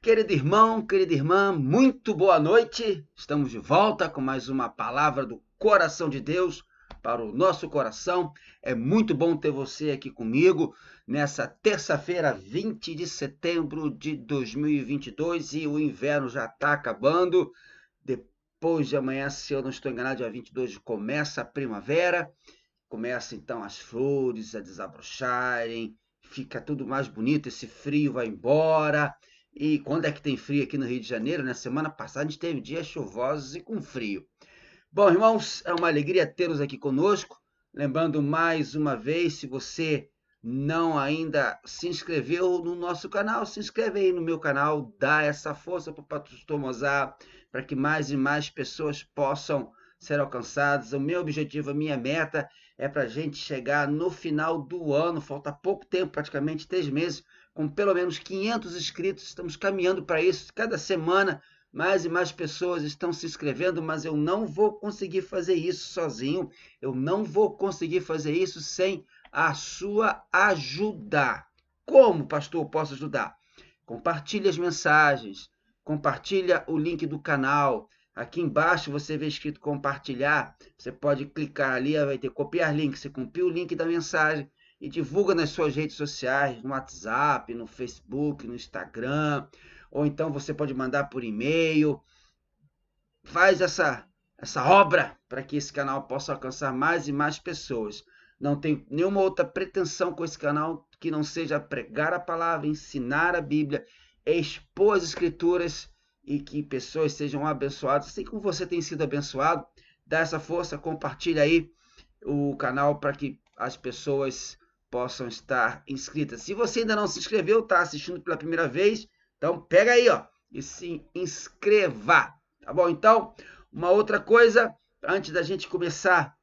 Querido irmão, querida irmã, muito boa noite. Estamos de volta com mais uma palavra do coração de Deus para o nosso coração. É muito bom ter você aqui comigo nessa terça-feira, 20 de setembro de 2022, e o inverno já está acabando. Depois de amanhã, se eu não estou enganado, dia 22 começa a primavera. Começa então as flores a desabrocharem, fica tudo mais bonito, esse frio vai embora. E quando é que tem frio aqui no Rio de Janeiro, né? Semana passada a gente teve dias chuvosos e com frio. Bom, irmãos, é uma alegria tê-los aqui conosco. Lembrando mais uma vez, se você não ainda se inscreveu no nosso canal, se inscreve aí no meu canal, dá essa força para o Pastor Mozart, para que mais e mais pessoas possam ser alcançadas. O meu objetivo, a minha meta é para a gente chegar no final do ano, falta pouco tempo, praticamente 3 meses, com pelo menos 500 inscritos. Estamos caminhando para isso. Cada semana mais e mais pessoas estão se inscrevendo, mas eu não vou conseguir fazer isso sozinho. Eu não vou conseguir fazer isso sem a sua ajuda. Como, pastor, eu posso ajudar? Compartilhe as mensagens, compartilha o link do canal. Aqui embaixo você vê escrito compartilhar. Você pode clicar ali, vai ter copiar link. Você copia o link da mensagem e divulga nas suas redes sociais, no WhatsApp, no Facebook, no Instagram, ou então você pode mandar por e-mail. Faz essa obra para que esse canal possa alcançar mais e mais pessoas. Não tem nenhuma outra pretensão com esse canal que não seja pregar a palavra, ensinar a Bíblia, expor as Escrituras e que pessoas sejam abençoadas, assim como você tem sido abençoado. Dá essa força, compartilha aí o canal para que as pessoas possam estar inscritas. Se você ainda não se inscreveu, está assistindo pela primeira vez, então pega aí, ó, e se inscreva, tá bom? Então, uma outra coisa, antes da gente começar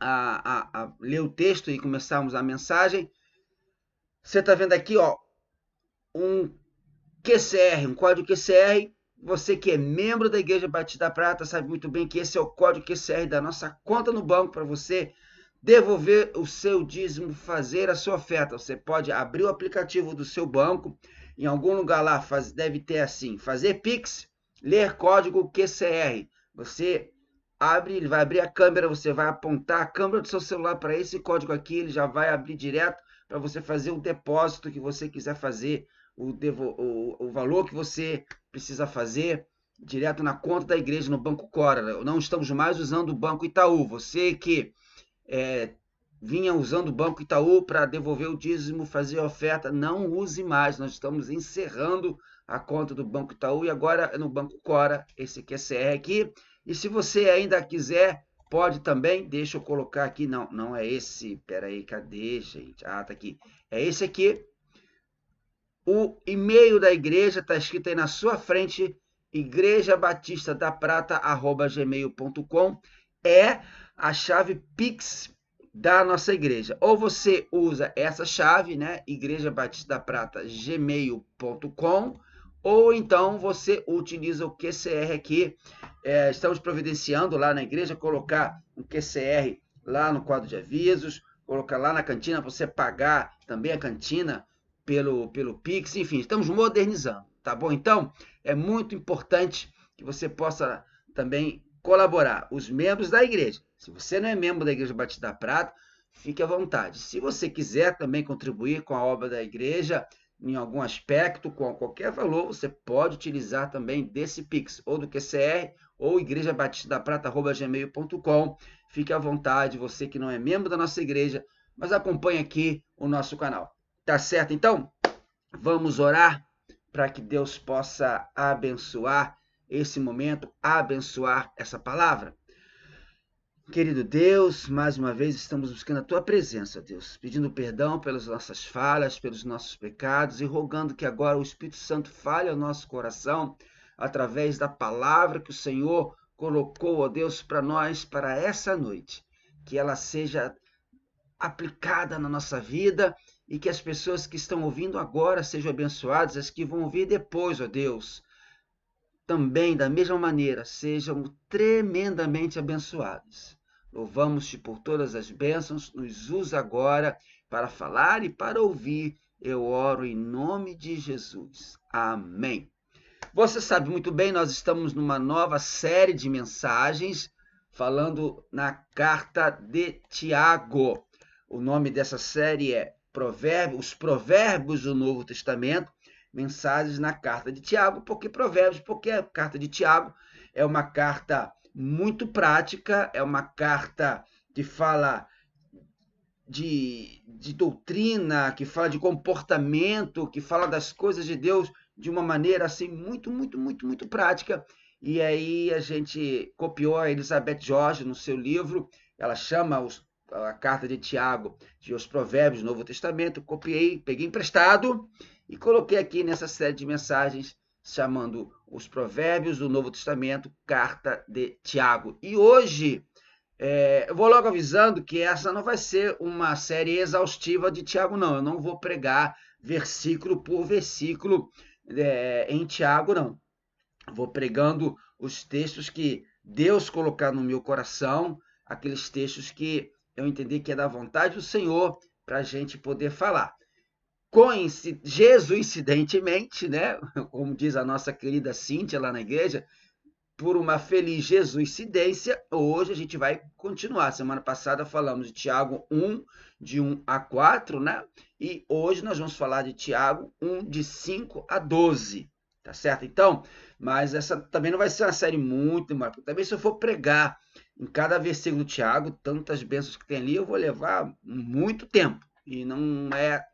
a ler o texto e começarmos a mensagem, você está vendo aqui, ó, um QCR, um código QCR. Você que é membro da Igreja Batista da Prata sabe muito bem que esse é o código QCR da nossa conta no banco para você devolver o seu dízimo, fazer a sua oferta. Você pode abrir o aplicativo do seu banco, em algum lugar lá deve ter assim, fazer Pix, ler código QCR. Você abre, ele vai abrir a câmera, você vai apontar a câmera do seu celular para esse código aqui, ele já vai abrir direto para você fazer o depósito que você quiser fazer, o valor que você precisa fazer direto na conta da igreja no Banco Cora. Não estamos mais usando o Banco Itaú. Você que vinha usando o Banco Itaú para devolver o dízimo, fazer a oferta, não use mais. Nós estamos encerrando a conta do Banco Itaú e agora é no Banco Cora, esse QCR aqui. E se você ainda quiser, pode também, deixa eu colocar aqui, não é esse, peraí, cadê, gente? Ah, tá aqui. É esse aqui. O e-mail da igreja está escrito aí na sua frente, igrejabatistadaprata@gmail.com, é a chave Pix da nossa igreja. Ou você usa essa chave, né, igrejabatistadaprata@gmail.com, ou então você utiliza o QCR aqui. Estamos providenciando lá na igreja colocar um QCR lá no quadro de avisos, colocar lá na cantina para você pagar também a cantina pelo Pix, enfim, estamos modernizando, tá bom? Então, é muito importante que você possa também colaborar. Os membros da igreja, se você não é membro da Igreja Batista da Prata, fique à vontade. Se você quiser também contribuir com a obra da igreja, em algum aspecto, com qualquer valor, você pode utilizar também desse Pix, ou do QCR, ou igrejabatistadaprata@gmail.com. Fique à vontade, você que não é membro da nossa igreja, mas acompanhe aqui o nosso canal. Tá certo? Então, vamos orar para que Deus possa abençoar esse momento, abençoar essa palavra. Querido Deus, mais uma vez estamos buscando a Tua presença, Deus, pedindo perdão pelas nossas falhas, pelos nossos pecados e rogando que agora o Espírito Santo fale ao nosso coração através da palavra que o Senhor colocou, ó Deus, para nós, para essa noite. Que ela seja aplicada na nossa vida e que as pessoas que estão ouvindo agora sejam abençoadas, as que vão ouvir depois, ó Deus, também da mesma maneira sejam tremendamente abençoadas. Louvamos-te por todas as bênçãos, nos usa agora para falar e para ouvir. Eu oro em nome de Jesus. Amém. Você sabe muito bem, nós estamos numa nova série de mensagens falando na carta de Tiago. O nome dessa série é Os Provérbios do Novo Testamento, mensagens na carta de Tiago. Por que Provérbios? Porque a carta de Tiago é uma carta muito prática, é uma carta que fala de doutrina, que fala de comportamento, que fala das coisas de Deus de uma maneira assim muito prática. E aí a gente copiou a Elizabeth George no seu livro, ela chama a carta de Tiago de Os Provérbios do Novo Testamento, copiei, peguei emprestado e coloquei aqui nessa série de mensagens chamando Os Provérbios do Novo Testamento, carta de Tiago. E hoje eu vou logo avisando que essa não vai ser uma série exaustiva de Tiago, não. Eu não vou pregar versículo por versículo em Tiago, não. Vou pregando os textos que Deus colocar no meu coração, aqueles textos que eu entendi que é da vontade do Senhor para a gente poder falar. Jesuincidentemente, né? Como diz a nossa querida Cíntia lá na igreja, por uma feliz jesuicidência, hoje a gente vai continuar. Semana passada falamos de Tiago 1, de 1 a 4, né? E hoje nós vamos falar de Tiago 1, de 5 a 12, tá certo? Então, mas essa também não vai ser uma série muito demorada, porque também se eu for pregar em cada versículo do Tiago, tantas bênçãos que tem ali, eu vou levar muito tempo. E não é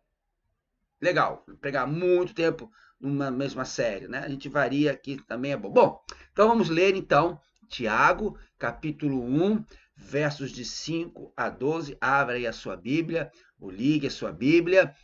legal pregar muito tempo numa mesma série, né? A gente varia aqui, também é bom. Bom, então vamos ler então Tiago, capítulo 1, versos de 5 a 12. Abra aí a sua Bíblia, ou ligue a sua Bíblia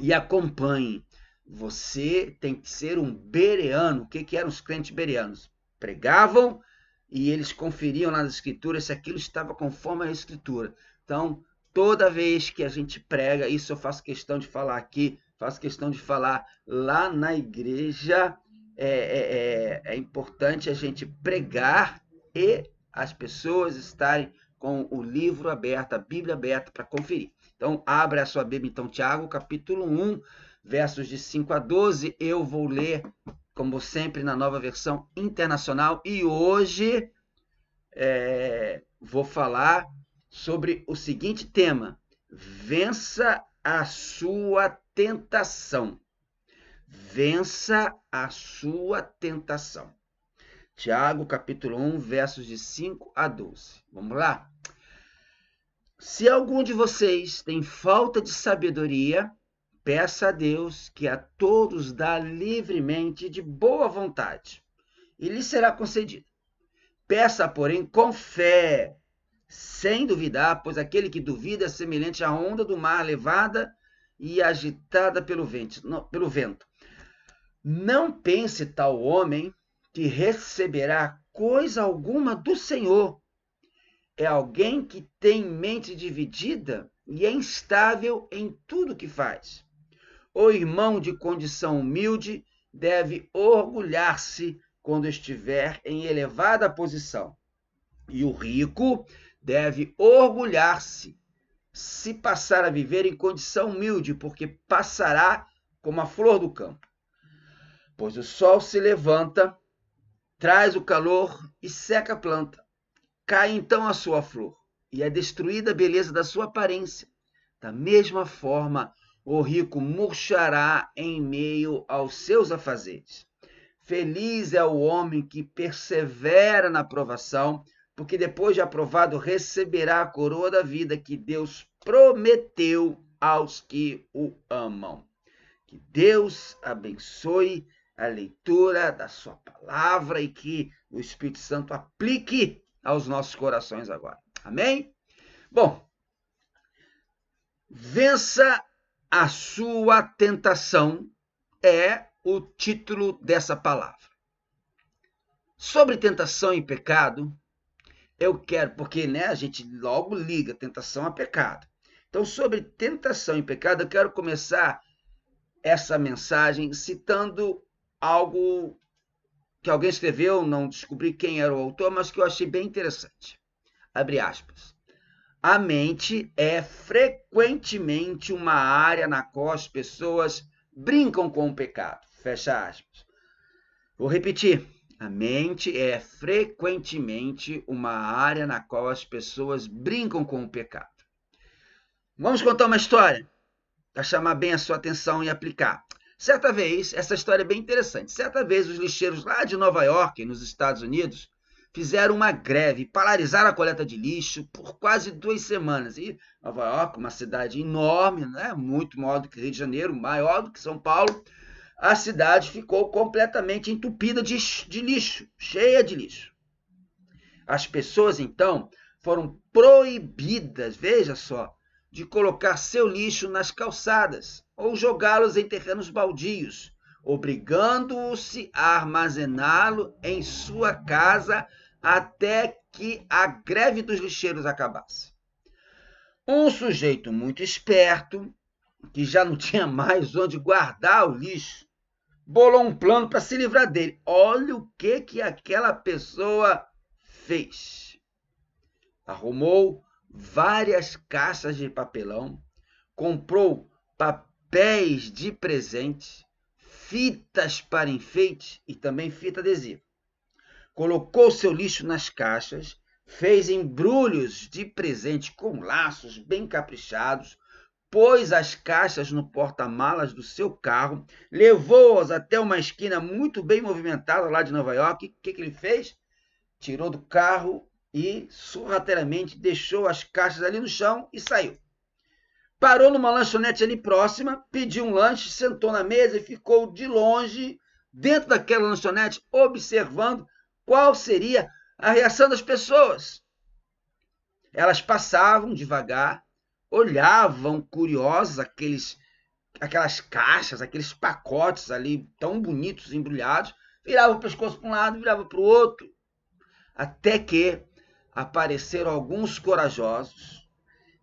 e acompanhe. Você tem que ser um bereano. O que eram os crentes bereanos? Pregavam e eles conferiam nas escrituras se aquilo estava conforme a escritura. Então, toda vez que a gente prega, isso eu faço questão de falar aqui, faço questão de falar lá na igreja, é importante a gente pregar e as pessoas estarem com o livro aberto, a Bíblia aberta para conferir. Então, abra a sua Bíblia, então, Tiago, capítulo 1, versos de 5 a 12. Eu vou ler, como sempre, na nova versão internacional. E hoje vou falar sobre o seguinte tema: vença a sua tentação. Vença a sua tentação. Tiago, capítulo 1, versos de 5 a 12. Vamos lá? Se algum de vocês tem falta de sabedoria, peça a Deus, que a todos dá livremente de boa vontade, e lhe será concedido. Peça, porém, com fé, sem duvidar, pois aquele que duvida é semelhante à onda do mar levada e agitada pelo vento. Não pense tal homem que receberá coisa alguma do Senhor. É alguém que tem mente dividida e é instável em tudo que faz. O irmão de condição humilde deve orgulhar-se quando estiver em elevada posição. E o rico deve orgulhar-se se passar a viver em condição humilde, porque passará como a flor do campo. Pois o sol se levanta, traz o calor e seca a planta. Cai então a sua flor, e é destruída a beleza da sua aparência. Da mesma forma, o rico murchará em meio aos seus afazeres. Feliz é o homem que persevera na provação, porque depois de aprovado receberá a coroa da vida que Deus prometeu aos que o amam. Que Deus abençoe a leitura da sua palavra e que o Espírito Santo aplique aos nossos corações agora. Amém? Bom, vença a sua tentação é o título dessa palavra. Sobre tentação e pecado, eu quero, porque a gente logo liga tentação a pecado. Então, sobre tentação e pecado, eu quero começar essa mensagem citando algo que alguém escreveu, não descobri quem era o autor, mas que eu achei bem interessante. Abre aspas. A mente é frequentemente uma área na qual as pessoas brincam com o pecado. Fecha aspas. Vou repetir. A mente é frequentemente uma área na qual as pessoas brincam com o pecado. Vamos contar uma história para chamar bem a sua atenção e aplicar. Certa vez, essa história é bem interessante. Certa vez, os lixeiros lá de Nova York, nos Estados Unidos, fizeram uma greve, paralisaram a coleta de lixo por quase 2 semanas. E Nova York, uma cidade enorme, né? Muito maior do que Rio de Janeiro, maior do que São Paulo, a cidade ficou completamente entupida de lixo, cheia de lixo. As pessoas, então, foram proibidas, veja só, de colocar seu lixo nas calçadas ou jogá-los em terrenos baldios, obrigando-se a armazená-lo em sua casa até que a greve dos lixeiros acabasse. Um sujeito muito esperto, que já não tinha mais onde guardar o lixo, bolou um plano para se livrar dele. Olha o que aquela pessoa fez. Arrumou várias caixas de papelão, comprou papéis de presente, fitas para enfeite e também fita adesiva. Colocou seu lixo nas caixas, fez embrulhos de presente com laços bem caprichados, pôs as caixas no porta-malas do seu carro, levou-as até uma esquina muito bem movimentada lá de Nova York. O que ele fez? Tirou do carro e sorrateiramente deixou as caixas ali no chão e saiu. Parou numa lanchonete ali próxima, pediu um lanche, sentou na mesa e ficou de longe, dentro daquela lanchonete, observando qual seria a reação das pessoas. Elas passavam devagar, olhavam curiosas aquelas caixas, aqueles pacotes ali tão bonitos, embrulhados, viravam o pescoço para um lado, virava para o outro, até que apareceram alguns corajosos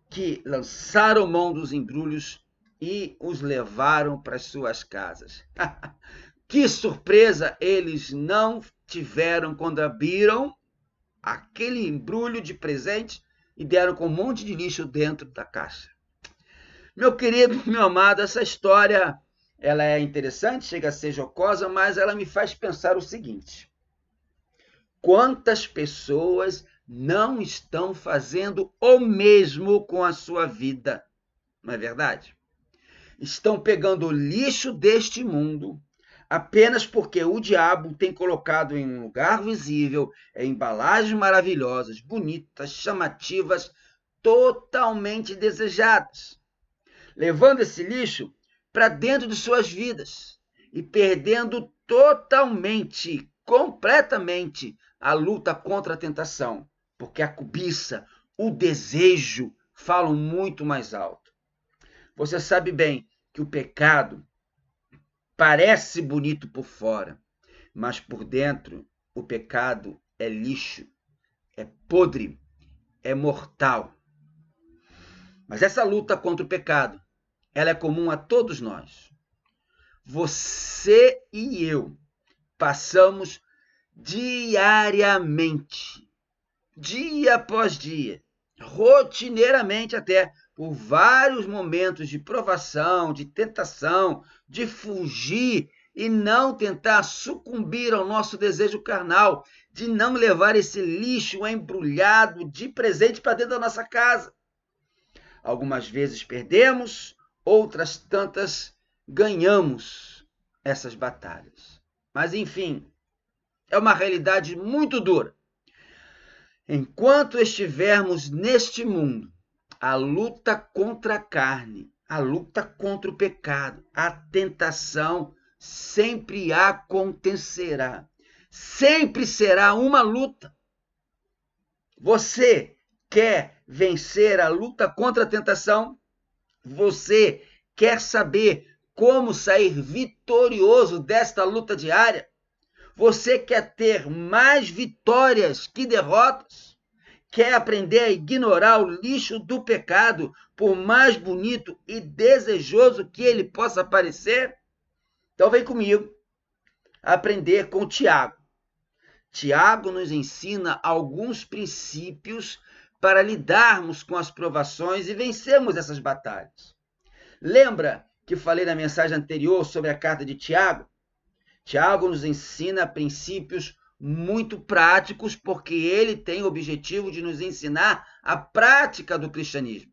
que lançaram mão dos embrulhos e os levaram para as suas casas. Que surpresa eles não tiveram quando abriram aquele embrulho de presente e deram com um monte de lixo dentro da caixa. Meu querido, meu amado, essa história ela é interessante, chega a ser jocosa, mas ela me faz pensar o seguinte: quantas pessoas não estão fazendo o mesmo com a sua vida, não é verdade? Estão pegando o lixo deste mundo apenas porque o diabo tem colocado em um lugar visível, em embalagens maravilhosas, bonitas, chamativas, totalmente desejadas, levando esse lixo para dentro de suas vidas e perdendo totalmente, completamente, a luta contra a tentação, porque a cobiça, o desejo falam muito mais alto. Você sabe bem que o pecado parece bonito por fora, mas por dentro o pecado é lixo, é podre, é mortal. Mas essa luta contra o pecado, ela é comum a todos nós. Você e eu passamos diariamente, dia após dia, rotineiramente até, por vários momentos de provação, de tentação, de fugir e não tentar sucumbir ao nosso desejo carnal, de não levar esse lixo embrulhado de presente para dentro da nossa casa. Algumas vezes perdemos, outras tantas ganhamos essas batalhas. Mas, enfim, é uma realidade muito dura. Enquanto estivermos neste mundo, a luta contra a carne, a luta contra o pecado, a tentação sempre acontecerá. Sempre será uma luta. Você quer vencer a luta contra a tentação? Você quer saber como sair vitorioso desta luta diária? Você quer ter mais vitórias que derrotas? Quer aprender a ignorar o lixo do pecado, por mais bonito e desejoso que ele possa parecer? Então vem comigo aprender com Tiago. Tiago nos ensina alguns princípios para lidarmos com as provações e vencermos essas batalhas. Lembra que falei na mensagem anterior sobre a carta de Tiago? Tiago nos ensina princípios muito práticos, porque ele tem o objetivo de nos ensinar a prática do cristianismo.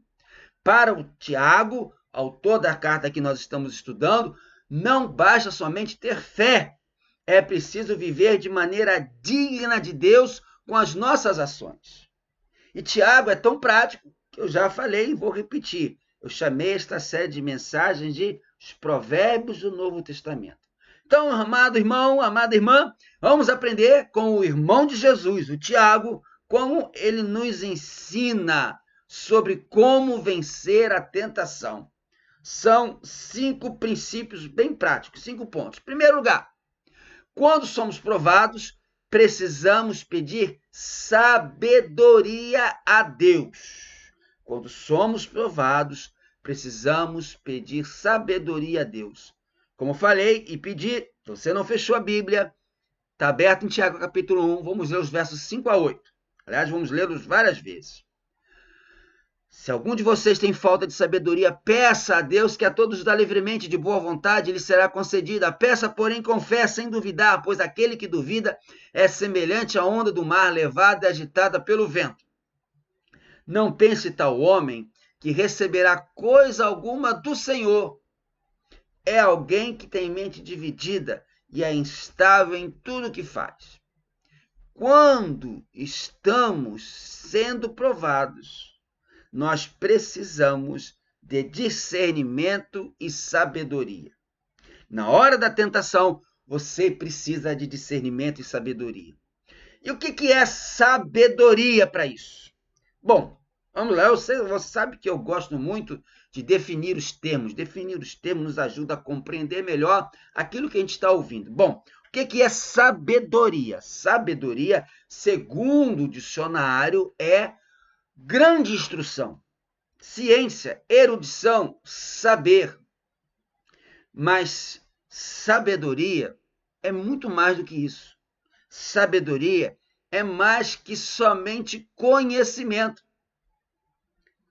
Para o Tiago, autor da carta que nós estamos estudando, não basta somente ter fé, é preciso viver de maneira digna de Deus com as nossas ações. E Tiago é tão prático que eu já falei e vou repetir. Eu chamei esta série de mensagens de os provérbios do Novo Testamento. Então, amado irmão, amada irmã, vamos aprender com o irmão de Jesus, o Tiago, como ele nos ensina sobre como vencer a tentação. São 5 princípios bem práticos, 5 pontos. Em primeiro lugar, quando somos provados, precisamos pedir sabedoria a Deus. Quando somos provados, precisamos pedir sabedoria a Deus. Como falei e pedi, você não fechou a Bíblia, está aberto em Tiago capítulo 1, vamos ler os versos 5 a 8. Aliás, vamos lê-los várias vezes. Se algum de vocês tem falta de sabedoria, peça a Deus, que a todos dá livremente de boa vontade, lhe será concedida. Peça, porém, com fé, sem duvidar, pois aquele que duvida é semelhante à onda do mar, levada e agitada pelo vento. Não pense tal homem que receberá coisa alguma do Senhor. É alguém que tem mente dividida e é instável em tudo que faz. Quando estamos sendo provados, nós precisamos de discernimento e sabedoria. Na hora da tentação, você precisa de discernimento e sabedoria. E o que é sabedoria para isso? Bom, vamos lá, você sabe que eu gosto muito de definir os termos. Definir os termos nos ajuda a compreender melhor aquilo que a gente está ouvindo. Bom, o que é sabedoria? Sabedoria, segundo o dicionário, é grande instrução, ciência, erudição, saber. Mas sabedoria é muito mais do que isso. Sabedoria é mais que somente conhecimento.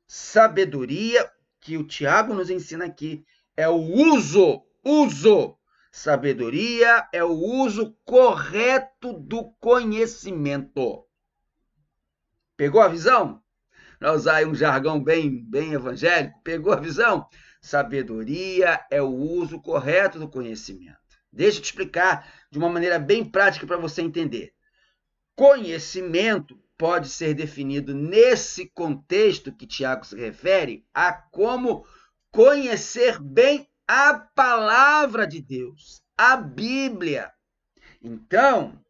Sabedoria, que o Tiago nos ensina aqui, é o uso. Sabedoria é o uso correto do conhecimento. Pegou a visão? Para usar aí um jargão bem evangélico, pegou a visão? Sabedoria é o uso correto do conhecimento. Deixa eu te explicar de uma maneira bem prática para você entender. Conhecimento pode ser definido nesse contexto que Tiago se refere a como conhecer bem a palavra de Deus, a Bíblia. Então,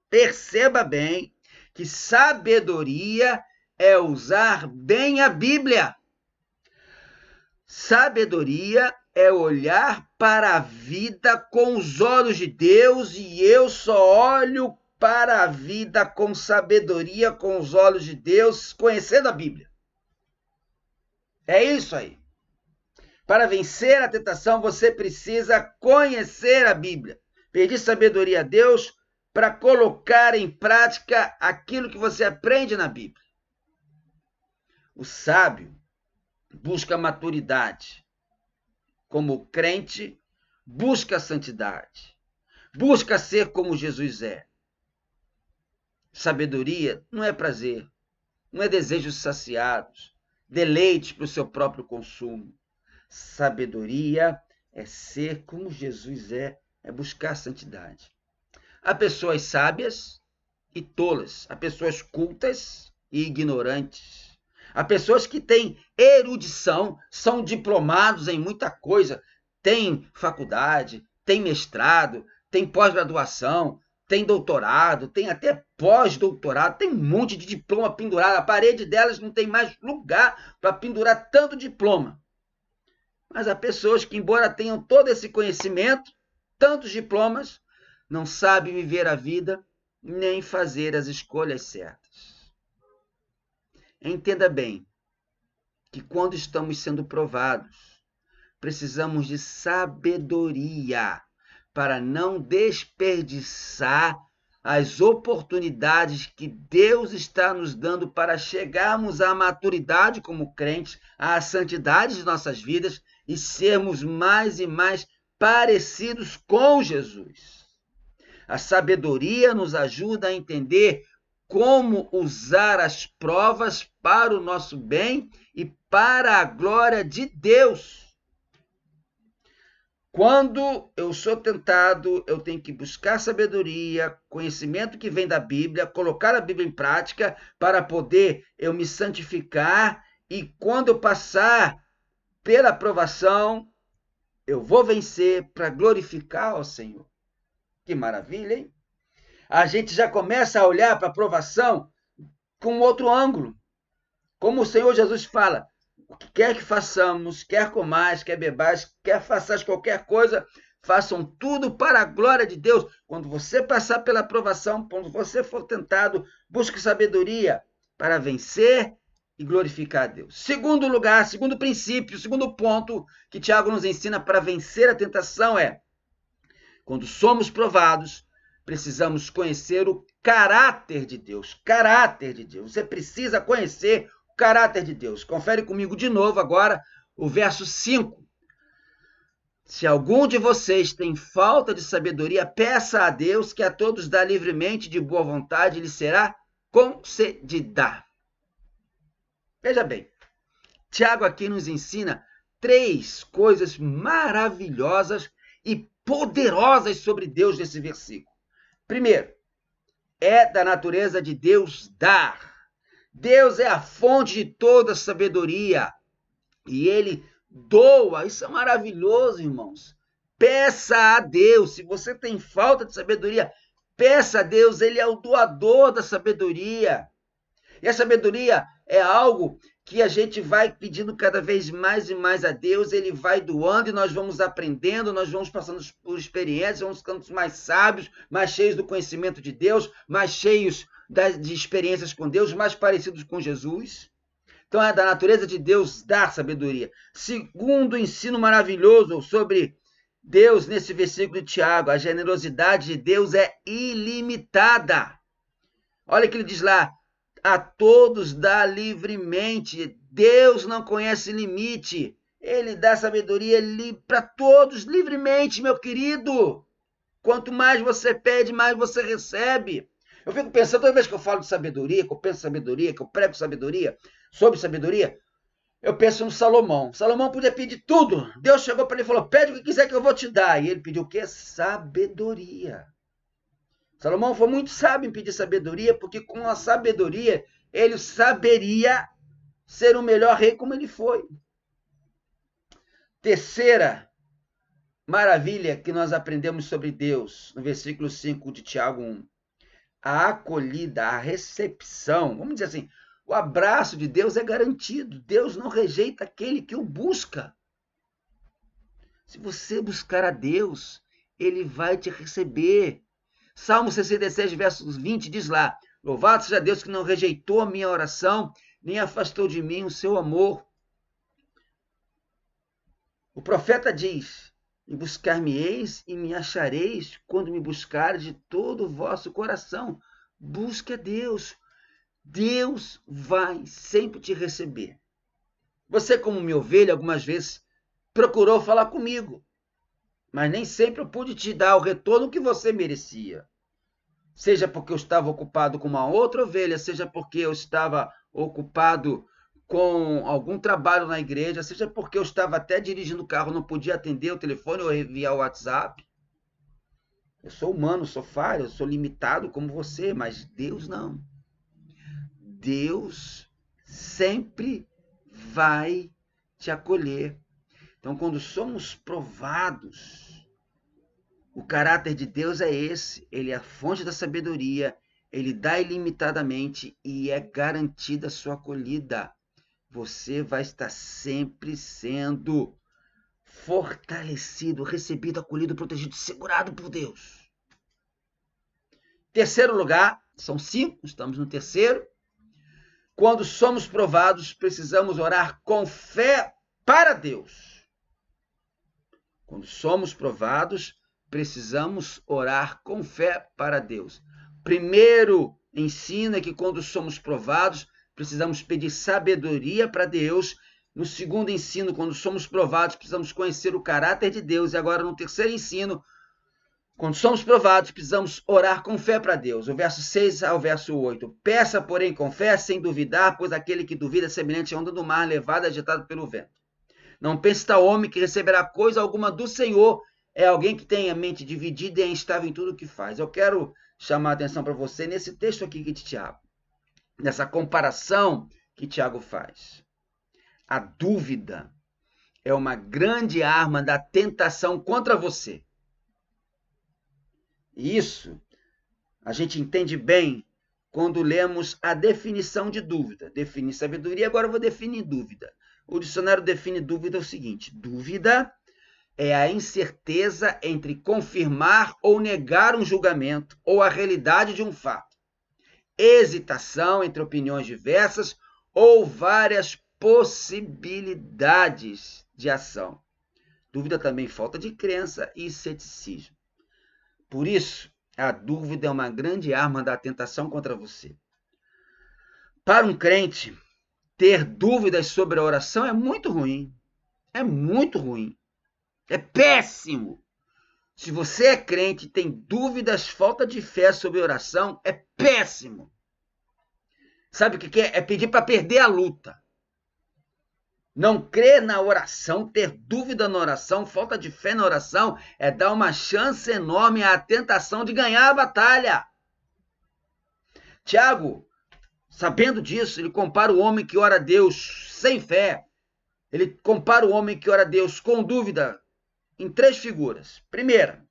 perceba bem que sabedoria é usar bem a Bíblia. Sabedoria é olhar para a vida com os olhos de Deus, e eu só olho para a vida com sabedoria, com os olhos de Deus, conhecendo a Bíblia. É isso aí. Para vencer a tentação, você precisa conhecer a Bíblia. Pedir sabedoria a Deus para colocar em prática aquilo que você aprende na Bíblia. O sábio busca maturidade. Como crente, busca santidade. Busca ser como Jesus é. Sabedoria não é prazer, não é desejos saciados, deleite para o seu próprio consumo. Sabedoria é ser como Jesus é buscar santidade. Há pessoas sábias e tolas, há pessoas cultas e ignorantes. Há pessoas que têm erudição, são diplomados em muita coisa, têm faculdade, têm mestrado, têm pós-graduação, têm doutorado, têm até pós-doutorado, tem um monte de diploma pendurado. A parede delas não tem mais lugar para pendurar tanto diploma. Mas há pessoas que, embora tenham todo esse conhecimento, tantos diplomas, não sabem viver a vida nem fazer as escolhas certas. Entenda bem que quando estamos sendo provados, precisamos de sabedoria para não desperdiçar as oportunidades que Deus está nos dando para chegarmos à maturidade como crentes, à santidade de nossas vidas e sermos mais e mais parecidos com Jesus. A sabedoria nos ajuda a entender como usar as provas para o nosso bem e para a glória de Deus. Quando eu sou tentado, eu tenho que buscar sabedoria, conhecimento que vem da Bíblia, colocar a Bíblia em prática para poder eu me santificar, e quando eu passar pela provação, eu vou vencer para glorificar ao Senhor. Que maravilha, hein? A gente já começa a olhar para a provação com outro ângulo. Como o Senhor Jesus fala, o que quer que façamos, quer comais, quer bebais, quer façais qualquer coisa, façam tudo para a glória de Deus. Quando você passar pela provação, quando você for tentado, busque sabedoria para vencer e glorificar a Deus. Segundo lugar, segundo princípio, segundo ponto que Tiago nos ensina para vencer a tentação é: quando somos provados, precisamos conhecer o caráter de Deus. Caráter de Deus. Você precisa conhecer o caráter de Deus. Confere comigo de novo agora o verso 5. Se algum de vocês tem falta de sabedoria, peça a Deus, que a todos dá livremente, de boa vontade, lhe será concedida. Veja bem, Tiago aqui nos ensina 3 coisas maravilhosas e poderosas sobre Deus nesse versículo. Primeiro, é da natureza de Deus dar. Deus é a fonte de toda sabedoria e ele doa. Isso é maravilhoso, irmãos. Peça a Deus. Se você tem falta de sabedoria, peça a Deus. Ele é o doador da sabedoria. E a sabedoria é algo que a gente vai pedindo cada vez mais e mais a Deus, ele vai doando e nós vamos aprendendo, nós vamos passando por experiências, vamos ficando mais sábios, mais cheios do conhecimento de Deus, mais cheios de experiências com Deus, mais parecidos com Jesus. Então é da natureza de Deus dar sabedoria. Segundo ensino maravilhoso sobre Deus nesse versículo de Tiago, a generosidade de Deus é ilimitada. Olha o que ele diz lá: a todos dá livremente. Deus não conhece limite. Ele dá sabedoria para todos livremente, meu querido. Quanto mais você pede, mais você recebe. Eu fico pensando, toda vez que eu falo de sabedoria, que eu penso em sabedoria, que eu prego sabedoria, sobre sabedoria, eu penso no Salomão. Salomão podia pedir tudo. Deus chegou para ele e falou: pede o que quiser que eu vou te dar. E ele pediu o quê? Sabedoria. Salomão foi muito sábio em pedir sabedoria, porque com a sabedoria ele saberia ser o melhor rei como ele foi. Terceira maravilha que nós aprendemos sobre Deus, no versículo 5 de Tiago 1. A acolhida, a recepção, vamos dizer assim, o abraço de Deus é garantido. Deus não rejeita aquele que o busca. Se você buscar a Deus, ele vai te receber. Salmo 66, versos 20, diz lá: louvado seja Deus que não rejeitou a minha oração, nem afastou de mim o seu amor. O profeta diz: e buscar-me-eis e me achareis quando me buscares de todo o vosso coração. Busque a Deus. Deus vai sempre te receber. Você, como minha ovelha, algumas vezes procurou falar comigo, mas nem sempre eu pude te dar o retorno que você merecia. Seja porque eu estava ocupado com uma outra ovelha, seja porque eu estava ocupado com algum trabalho na igreja, seja porque eu estava até dirigindo o carro, não podia atender o telefone ou enviar o WhatsApp. Eu sou humano, sou falho, eu sou limitado como você, mas Deus não. Deus sempre vai te acolher. Então, quando somos provados, o caráter de Deus é esse. Ele é a fonte da sabedoria, ele dá ilimitadamente e é garantida a sua acolhida. Você vai estar sempre sendo fortalecido, recebido, acolhido, protegido, segurado por Deus. Terceiro lugar, são 5, estamos no terceiro. Quando somos provados, precisamos orar com fé para Deus. Quando somos provados, precisamos orar com fé para Deus. Primeiro ensino é que quando somos provados, precisamos pedir sabedoria para Deus. No segundo ensino, quando somos provados, precisamos conhecer o caráter de Deus. E agora, no terceiro ensino, Quando somos provados, precisamos orar com fé para Deus. O verso 6 ao verso 8. Peça, porém, com fé, sem duvidar, pois aquele que duvida é semelhante à onda do mar, levada e agitada pelo vento. Não pense tal homem que receberá coisa alguma do Senhor. É alguém que tem a mente dividida e é instável em tudo o que faz. Eu quero chamar a atenção para você nesse texto aqui de Tiago, nessa comparação que Tiago faz. A dúvida é uma grande arma da tentação contra você. E isso a gente entende bem quando lemos a definição de dúvida. Define sabedoria, agora eu vou definir dúvida. O dicionário define dúvida o seguinte: dúvida é a incerteza entre confirmar ou negar um julgamento ou a realidade de um fato. Hesitação entre opiniões diversas ou várias possibilidades de ação. Dúvida também falta de crença e ceticismo. Por isso, a dúvida é uma grande arma da tentação contra você. Para um crente, ter dúvidas sobre a oração é muito ruim. É muito ruim. É péssimo. Se você é crente e tem dúvidas, falta de fé sobre a oração, é péssimo. Sabe o que é? É pedir para perder a luta. Não crer na oração, ter dúvida na oração, falta de fé na oração, é dar uma chance enorme à tentação de ganhar a batalha. Tiago, sabendo disso, ele compara o homem que ora a Deus sem fé. Ele compara o homem que ora a Deus com dúvida em 3 figuras. Primeira,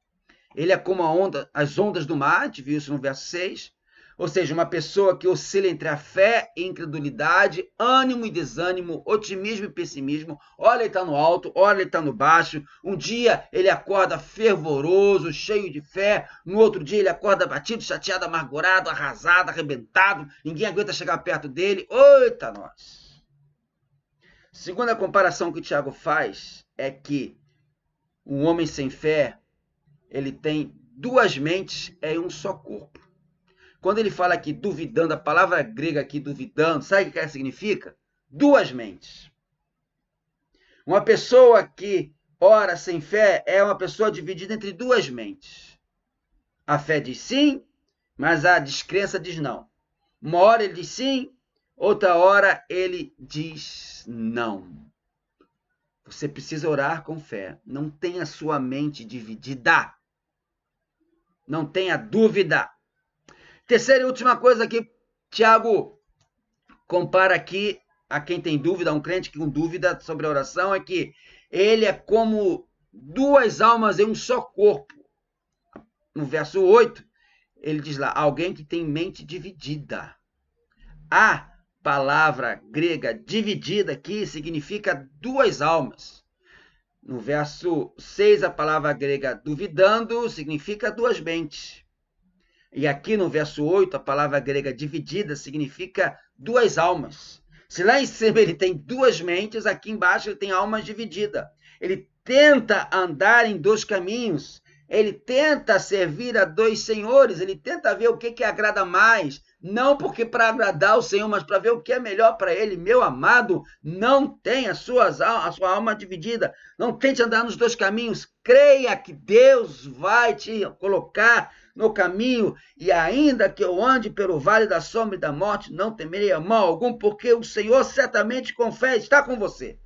ele é como as ondas do mar, a gente viu isso no verso 6. Ou seja, uma pessoa que oscila entre a fé e incredulidade, ânimo e desânimo, otimismo e pessimismo. Olha, ele está no alto, olha, ele está no baixo. Um dia ele acorda fervoroso, cheio de fé. No outro dia ele acorda batido, chateado, amargurado, arrasado, arrebentado. Ninguém aguenta chegar perto dele. Eita, nós! Segunda comparação que o Tiago faz é que um homem sem fé, ele tem 2 mentes em um só corpo. Quando ele fala aqui duvidando, a palavra grega aqui duvidando, sabe o que significa? 2 mentes. Uma pessoa que ora sem fé é uma pessoa dividida entre 2 mentes. A fé diz sim, mas a descrença diz não. Uma hora ele diz sim, outra hora ele diz não. Você precisa orar com fé. Não tenha sua mente dividida. Não tenha dúvida. Terceira e última coisa que Tiago compara aqui a quem tem dúvida, a um crente que com dúvida sobre a oração, é que ele é como 2 almas em um só corpo. No verso 8, ele diz lá, alguém que tem mente dividida. A palavra grega dividida aqui significa 2 almas. No verso 6, a palavra grega duvidando significa 2 mentes. E aqui no verso 8, a palavra grega dividida significa 2 almas. Se lá em cima ele tem 2 mentes, aqui embaixo ele tem almas divididas. Ele tenta andar em 2 caminhos. Ele tenta servir a 2 senhores. Ele tenta ver o que agrada mais. Não porque para agradar o Senhor, mas para ver o que é melhor para ele. Meu amado, não tenha a sua alma dividida. Não tente andar nos 2 caminhos. Creia que Deus vai te colocar no caminho, e ainda que eu ande pelo vale da sombra e da morte, não temerei mal algum, porque o Senhor certamente com fé está com você.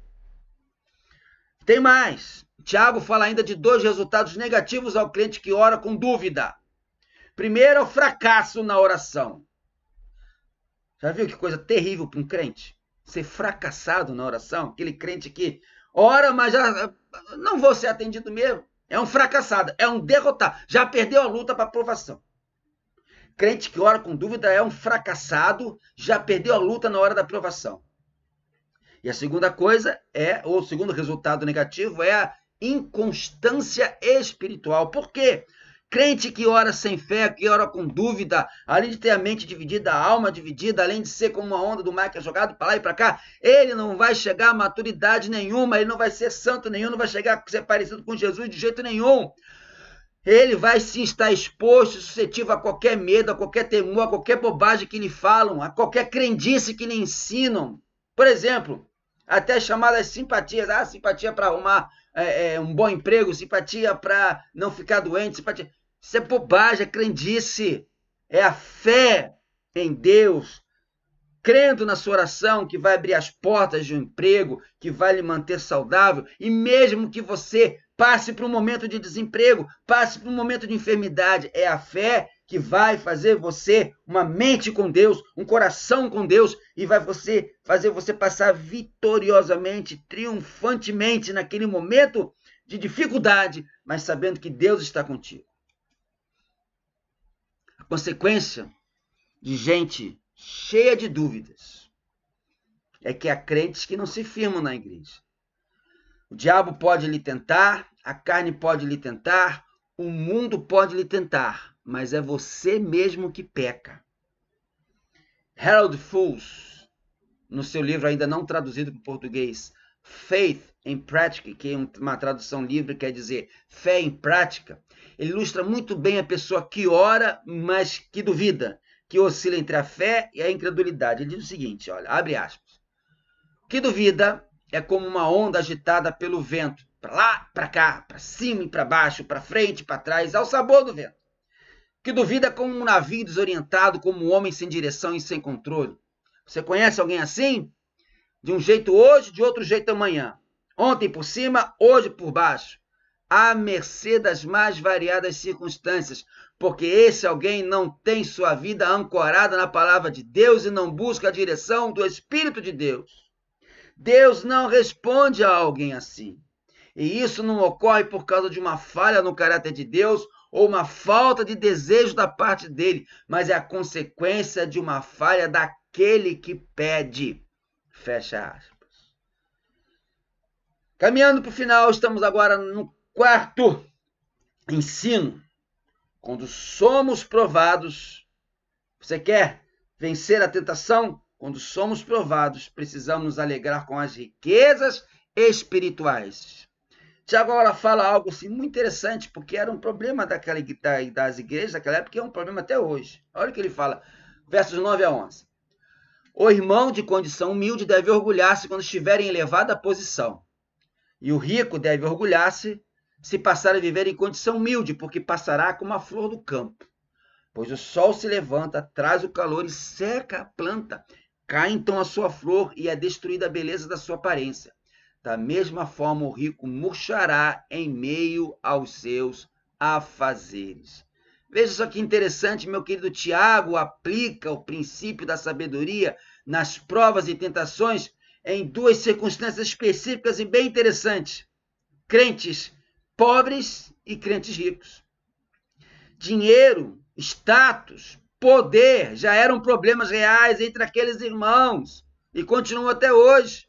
Tem mais. Tiago fala ainda de 2 resultados negativos ao crente que ora com dúvida. Primeiro é o fracasso na oração. Já viu que coisa terrível para um crente? Ser fracassado na oração? Aquele crente que ora, mas já não vou ser atendido mesmo. É um fracassado, é um derrotado. Já perdeu a luta para a aprovação. Crente que ora com dúvida é um fracassado, já perdeu a luta na hora da aprovação. E a segunda coisa ou o segundo resultado negativo é a inconstância espiritual. Por quê? Crente que ora sem fé, que ora com dúvida, além de ter a mente dividida, a alma dividida, além de ser como uma onda do mar que é jogado para lá e para cá, ele não vai chegar a maturidade nenhuma, ele não vai ser santo nenhum, não vai chegar a ser parecido com Jesus de jeito nenhum. Ele vai sim estar exposto, suscetível a qualquer medo, a qualquer temor, a qualquer bobagem que lhe falam, a qualquer crendice que lhe ensinam. Por exemplo, até chamadas simpatias, simpatia para arrumar um bom emprego, simpatia para não ficar doente, simpatia. Isso é bobagem, é crendice. É a fé em Deus, crendo na sua oração, que vai abrir as portas de um emprego, que vai lhe manter saudável, e mesmo que você passe por um momento de desemprego, passe por um momento de enfermidade, é a fé que vai fazer você uma mente com Deus, um coração com Deus, e vai fazer você passar vitoriosamente, triunfantemente naquele momento de dificuldade, mas sabendo que Deus está contigo. A consequência de gente cheia de dúvidas é que há crentes que não se firmam na igreja. O diabo pode lhe tentar, a carne pode lhe tentar, o mundo pode lhe tentar, mas é você mesmo que peca. Harold Fools, no seu livro ainda não traduzido para o português, Faith in Practice, que é uma tradução livre, quer dizer fé em prática, ele ilustra muito bem a pessoa que ora, mas que duvida, que oscila entre a fé e a incredulidade. Ele diz o seguinte, olha, abre aspas. O que duvida é como uma onda agitada pelo vento, para lá, para cá, para cima e para baixo, para frente e para trás, ao sabor do vento. O que duvida é como um navio desorientado, como um homem sem direção e sem controle. Você conhece alguém assim? De um jeito hoje, de outro jeito amanhã. Ontem por cima, hoje por baixo. À mercê das mais variadas circunstâncias, porque esse alguém não tem sua vida ancorada na palavra de Deus e não busca a direção do Espírito de Deus. Deus não responde a alguém assim. E isso não ocorre por causa de uma falha no caráter de Deus ou uma falta de desejo da parte dele, mas é a consequência de uma falha daquele que pede. Fecha aspas. Caminhando para o final, estamos agora no quarto ensino. Quando somos provados, você quer vencer a tentação? Quando somos provados, precisamos nos alegrar com as riquezas espirituais. Tiago agora fala algo assim, muito interessante, porque era um problema das igrejas daquela época, e é um problema até hoje. Olha o que ele fala, versos 9 a 11. O irmão de condição humilde deve orgulhar-se quando estiver em elevada posição. E o rico deve orgulhar-se se passar a viver em condição humilde, porque passará como a flor do campo. Pois o sol se levanta, traz o calor e seca a planta. Cai então a sua flor e é destruída a beleza da sua aparência. Da mesma forma, o rico murchará em meio aos seus afazeres. Veja só que interessante, meu querido Tiago aplica o princípio da sabedoria nas provas e tentações em duas circunstâncias específicas e bem interessantes. Crentes pobres e crentes ricos. Dinheiro, status, poder já eram problemas reais entre aqueles irmãos e continuam até hoje.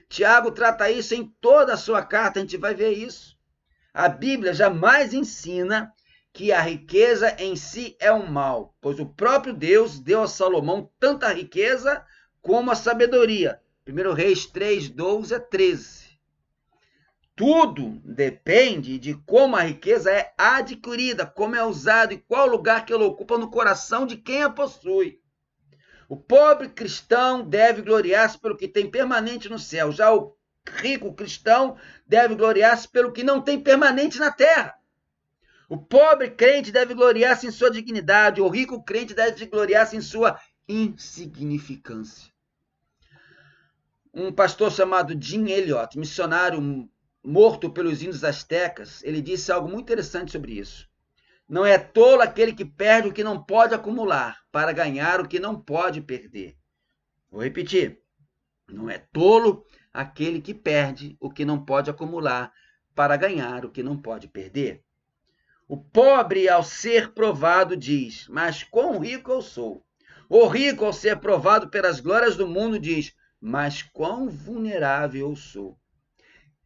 Tiago trata isso em toda a sua carta, a gente vai ver isso. A Bíblia jamais ensina que a riqueza em si é um mal, pois o próprio Deus deu a Salomão tanto a riqueza como a sabedoria. 1 Reis 3, 12 a 13. Tudo depende de como a riqueza é adquirida, como é usada e qual lugar que ela ocupa no coração de quem a possui. O pobre cristão deve gloriar-se pelo que tem permanente no céu. Já o rico cristão deve gloriar-se pelo que não tem permanente na terra. O pobre crente deve gloriar-se em sua dignidade. O rico crente deve gloriar-se em sua insignificância. Um pastor chamado Jim Elliot, missionário morto pelos índios astecas, ele disse algo muito interessante sobre isso. Não é tolo aquele que perde o que não pode acumular, para ganhar o que não pode perder. Vou repetir. Não é tolo aquele que perde o que não pode acumular, para ganhar o que não pode perder. O pobre, ao ser provado, diz, mas quão rico eu sou. O rico, ao ser provado pelas glórias do mundo, diz, mas quão vulnerável eu sou.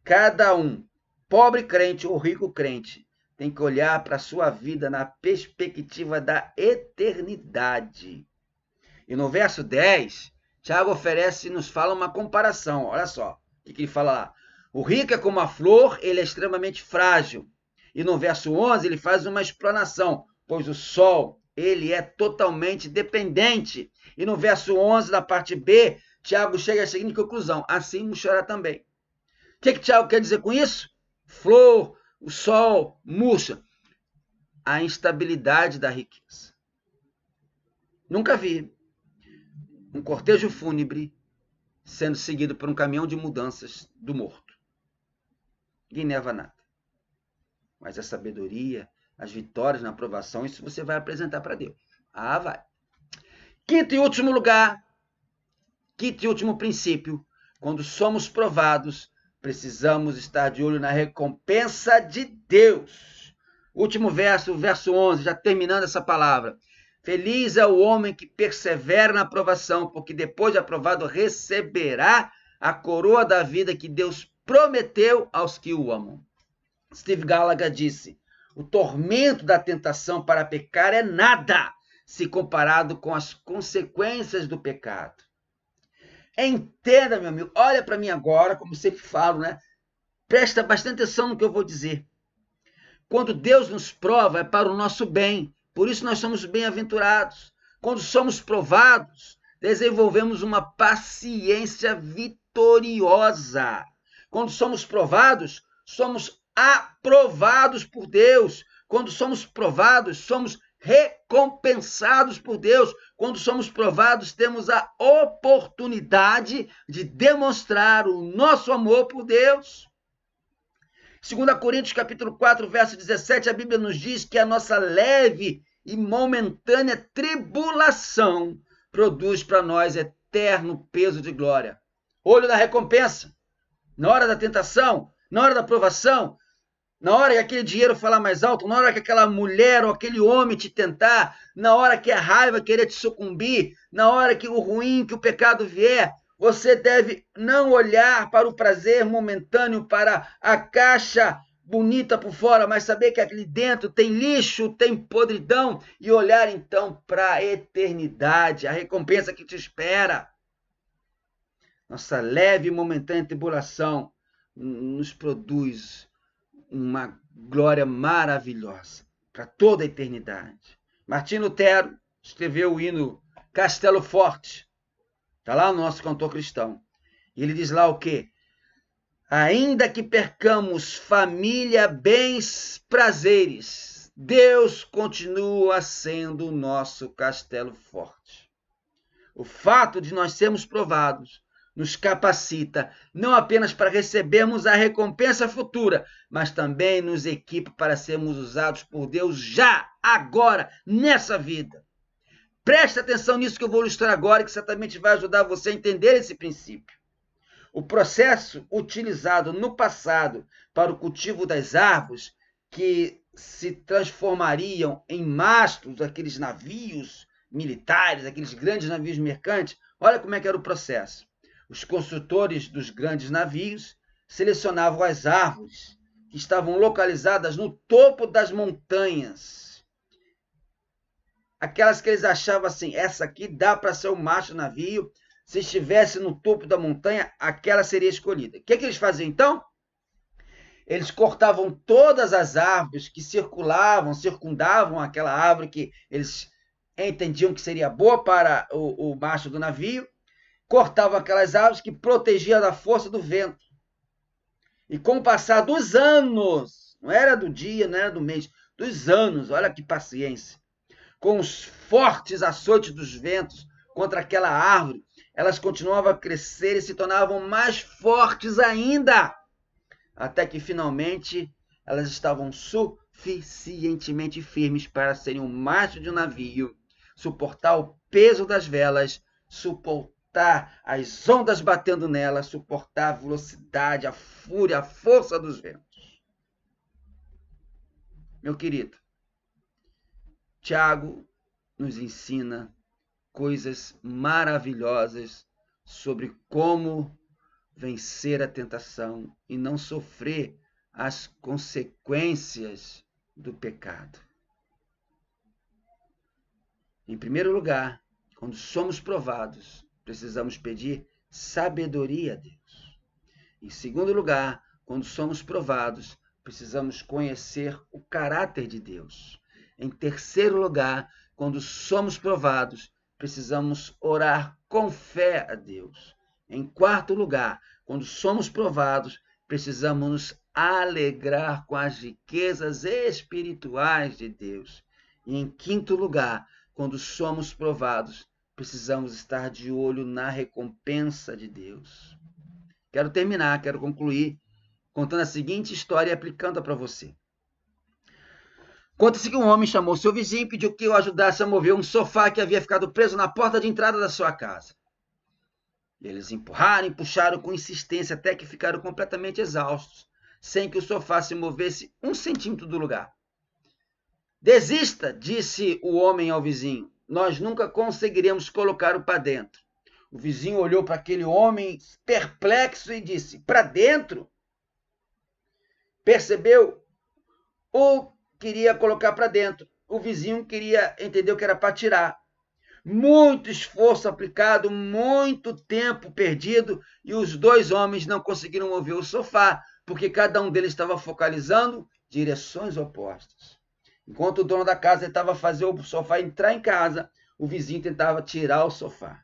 Cada um, pobre crente ou rico crente, tem que olhar para a sua vida na perspectiva da eternidade. E no verso 10, Tiago oferece e nos fala uma comparação. Olha só o que ele fala lá. O rico é como a flor, ele é extremamente frágil. E no verso 11 ele faz uma explanação, pois o sol, ele é totalmente dependente. E no verso 11, na parte B, Tiago chega à seguinte conclusão, assim murchará também. O que Tiago quer dizer com isso? Flor, o sol, murcha. a instabilidade da riqueza. Nunca vi um cortejo fúnebre sendo seguido por um caminhão de mudanças do morto. Ninguém neva nada. Mas a sabedoria, as vitórias na aprovação, isso você vai apresentar para Deus. Ah, vai. Quinto e último lugar, quinto e último princípio, quando somos provados, precisamos estar de olho na recompensa de Deus. Último verso, o verso 11, já terminando essa palavra. Feliz é o homem que persevera na aprovação, porque depois de aprovado receberá a coroa da vida que Deus prometeu aos que o amam. Steve Gallagher disse, o tormento da tentação para pecar é nada se comparado com as consequências do pecado. Entenda, meu amigo, olha para mim agora, como sempre falo, né? Presta bastante atenção no que eu vou dizer. Quando Deus nos prova, é para o nosso bem. Por isso nós somos bem-aventurados. Quando somos provados, desenvolvemos uma paciência vitoriosa. Quando somos provados, somos aprovados por Deus. Quando somos provados, somos recompensados por Deus. Quando somos provados, temos a oportunidade de demonstrar o nosso amor por Deus. 2 Coríntios capítulo 4, verso 17, a Bíblia nos diz que a nossa leve e momentânea tribulação produz para nós eterno peso de glória. Olho na recompensa, na hora da tentação, na hora da provação, na hora que aquele dinheiro falar mais alto, na hora que aquela mulher ou aquele homem te tentar, na hora que a raiva querer te sucumbir, na hora que o ruim, que o pecado vier, você deve não olhar para o prazer momentâneo, para a caixa bonita por fora, mas saber que ali dentro tem lixo, tem podridão, e olhar então para a eternidade, a recompensa que te espera. Nossa leve e momentânea tribulação nos produz uma glória maravilhosa para toda a eternidade. Martim Lutero escreveu o hino Castelo Forte. Está lá no nosso cantor cristão. E ele diz lá o quê? Ainda que percamos família, bens, prazeres, Deus continua sendo o nosso castelo forte. O fato de nós sermos provados nos capacita não apenas para recebermos a recompensa futura, mas também nos equipa para sermos usados por Deus já, agora, nessa vida. Preste atenção nisso que eu vou ilustrar agora, que certamente vai ajudar você a entender esse princípio. O processo utilizado no passado para o cultivo das árvores, que se transformariam em mastros daqueles navios militares, aqueles grandes navios mercantes, olha como é que era o processo. Os construtores dos grandes navios selecionavam as árvores que estavam localizadas no topo das montanhas. Aquelas que eles achavam assim, essa aqui dá para ser o mastro do navio, se estivesse no topo da montanha, aquela seria escolhida. O que eles faziam então? Eles cortavam todas as árvores que circundavam aquela árvore que eles entendiam que seria boa para o mastro do navio, cortavam aquelas árvores que protegiam da força do vento. E com o passar dos anos, não era do dia, não era do mês, dos anos, olha que paciência, com os fortes açoites dos ventos contra aquela árvore, elas continuavam a crescer e se tornavam mais fortes ainda, até que finalmente elas estavam suficientemente firmes para serem o mastro de um navio, suportar o peso das velas, suportar as ondas batendo nela, suportar a velocidade, a fúria, a força dos ventos. Meu querido, Tiago nos ensina coisas maravilhosas sobre como vencer a tentação e não sofrer as consequências do pecado. Em primeiro lugar, quando somos provados, precisamos pedir sabedoria a Deus. Em segundo lugar, quando somos provados, precisamos conhecer o caráter de Deus. Em terceiro lugar, quando somos provados, precisamos orar com fé a Deus. Em quarto lugar, quando somos provados, precisamos nos alegrar com as riquezas espirituais de Deus. E em quinto lugar, quando somos provados, precisamos estar de olho na recompensa de Deus. Quero concluir contando a seguinte história e aplicando-a para você. Conta-se que um homem chamou seu vizinho e pediu que o ajudasse a mover um sofá que havia ficado preso na porta de entrada da sua casa. Eles empurraram e puxaram com insistência até que ficaram completamente exaustos, sem que o sofá se movesse 1 centímetro do lugar. Desista, disse o homem ao vizinho. Nós nunca conseguiremos colocá-lo para dentro. O vizinho olhou para aquele homem perplexo e disse: para dentro? Percebeu? Ou queria colocar para dentro. O vizinho entendeu que era para tirar. Muito esforço aplicado, muito tempo perdido, e os dois homens não conseguiram mover o sofá, porque cada um deles estava focalizando direções opostas. Enquanto o dono da casa tentava fazer o sofá entrar em casa, o vizinho tentava tirar o sofá.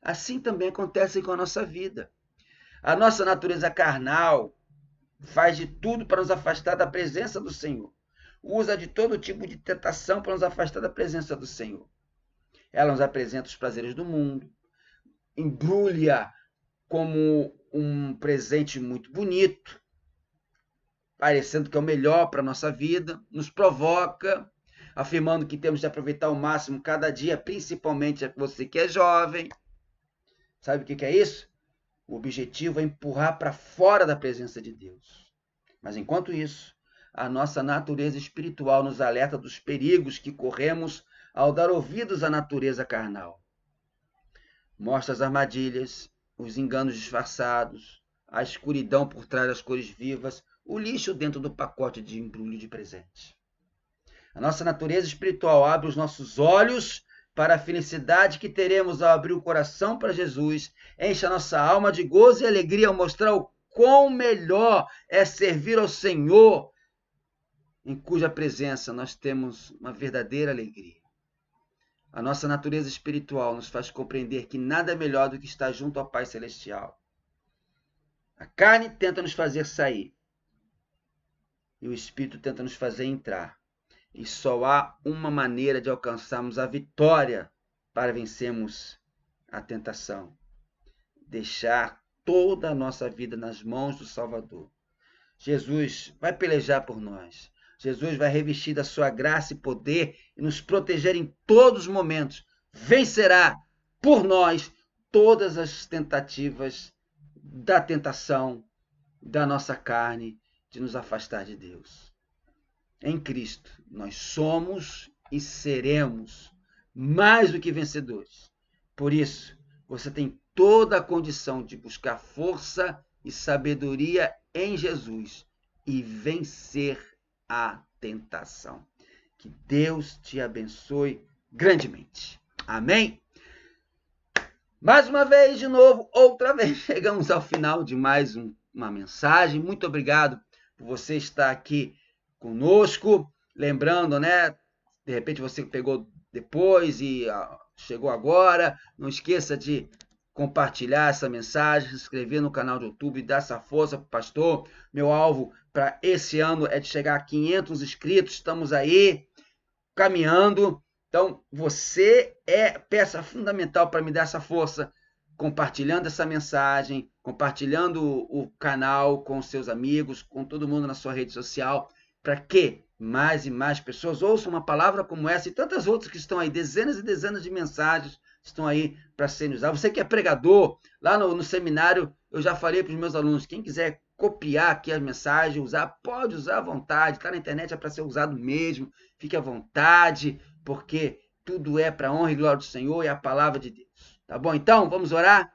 Assim também acontece com a nossa vida. A nossa natureza carnal faz de tudo para nos afastar da presença do Senhor. Usa de todo tipo de tentação para nos afastar da presença do Senhor. Ela nos apresenta os prazeres do mundo, embrulha como um presente muito bonito, parecendo que é o melhor para a nossa vida, nos provoca, afirmando que temos de aproveitar ao máximo cada dia, principalmente você que é jovem. Sabe o que é isso? O objetivo é empurrar para fora da presença de Deus. Mas enquanto isso, a nossa natureza espiritual nos alerta dos perigos que corremos ao dar ouvidos à natureza carnal. Mostra as armadilhas, os enganos disfarçados, a escuridão por trás das cores vivas, o lixo dentro do pacote de embrulho de presente. A nossa natureza espiritual abre os nossos olhos para a felicidade que teremos ao abrir o coração para Jesus, enche a nossa alma de gozo e alegria ao mostrar o quão melhor é servir ao Senhor, em cuja presença nós temos uma verdadeira alegria. A nossa natureza espiritual nos faz compreender que nada é melhor do que estar junto ao Pai Celestial. A carne tenta nos fazer sair, e o Espírito tenta nos fazer entrar. E só há uma maneira de alcançarmos a vitória para vencermos a tentação: deixar toda a nossa vida nas mãos do Salvador. Jesus vai pelejar por nós. Jesus vai revestir da sua graça e poder e nos proteger em todos os momentos. Vencerá por nós todas as tentativas da tentação da nossa carne de nos afastar de Deus. Em Cristo, nós somos e seremos mais do que vencedores. Por isso, você tem toda a condição de buscar força e sabedoria em Jesus e vencer a tentação. Que Deus te abençoe grandemente. Amém? Mais uma vez, de novo, outra vez, chegamos ao final de mais uma mensagem. Muito obrigado por você estar aqui conosco. Lembrando, né? De repente você pegou depois e chegou agora. Não esqueça de compartilhar essa mensagem, se inscrever no canal do YouTube, dar essa força para o pastor. Meu alvo para esse ano é de chegar a 500 inscritos. Estamos aí caminhando. Então, você é peça fundamental para me dar essa força, compartilhando essa mensagem, compartilhando o canal com seus amigos, com todo mundo na sua rede social, para que mais e mais pessoas ouçam uma palavra como essa e tantas outras que estão aí, dezenas e dezenas de mensagens estão aí para serem usadas. Você que é pregador, lá no seminário, eu já falei para os meus alunos, quem quiser copiar aqui as mensagens, pode usar à vontade, está na internet, é para ser usado mesmo, fique à vontade, porque tudo é para a honra e glória do Senhor e a palavra de Deus. Tá bom? Então, vamos orar?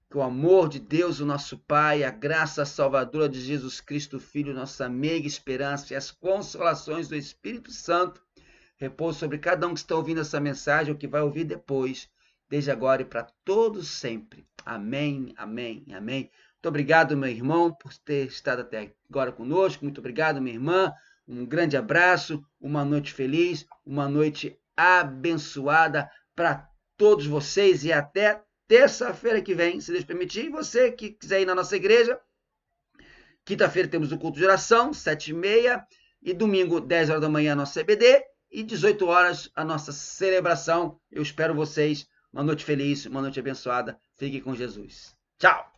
Que o amor de Deus, o nosso Pai, a graça salvadora de Jesus Cristo, Filho, nossa meiga esperança e as consolações do Espírito Santo repousem sobre cada um que está ouvindo essa mensagem ou que vai ouvir depois, desde agora e para todos sempre. Amém, amém, amém. Muito obrigado, meu irmão, por ter estado até agora conosco. Muito obrigado, minha irmã. Um grande abraço, uma noite feliz, uma noite abençoada para todos vocês e até terça-feira que vem, se Deus permitir. E você que quiser ir na nossa igreja, Quinta-feira temos o culto de oração, 7h30. E domingo, 10 horas da manhã, nosso CBD. E 18 horas, a nossa celebração. Eu espero vocês. Uma noite feliz, uma noite abençoada. Fique com Jesus. Tchau!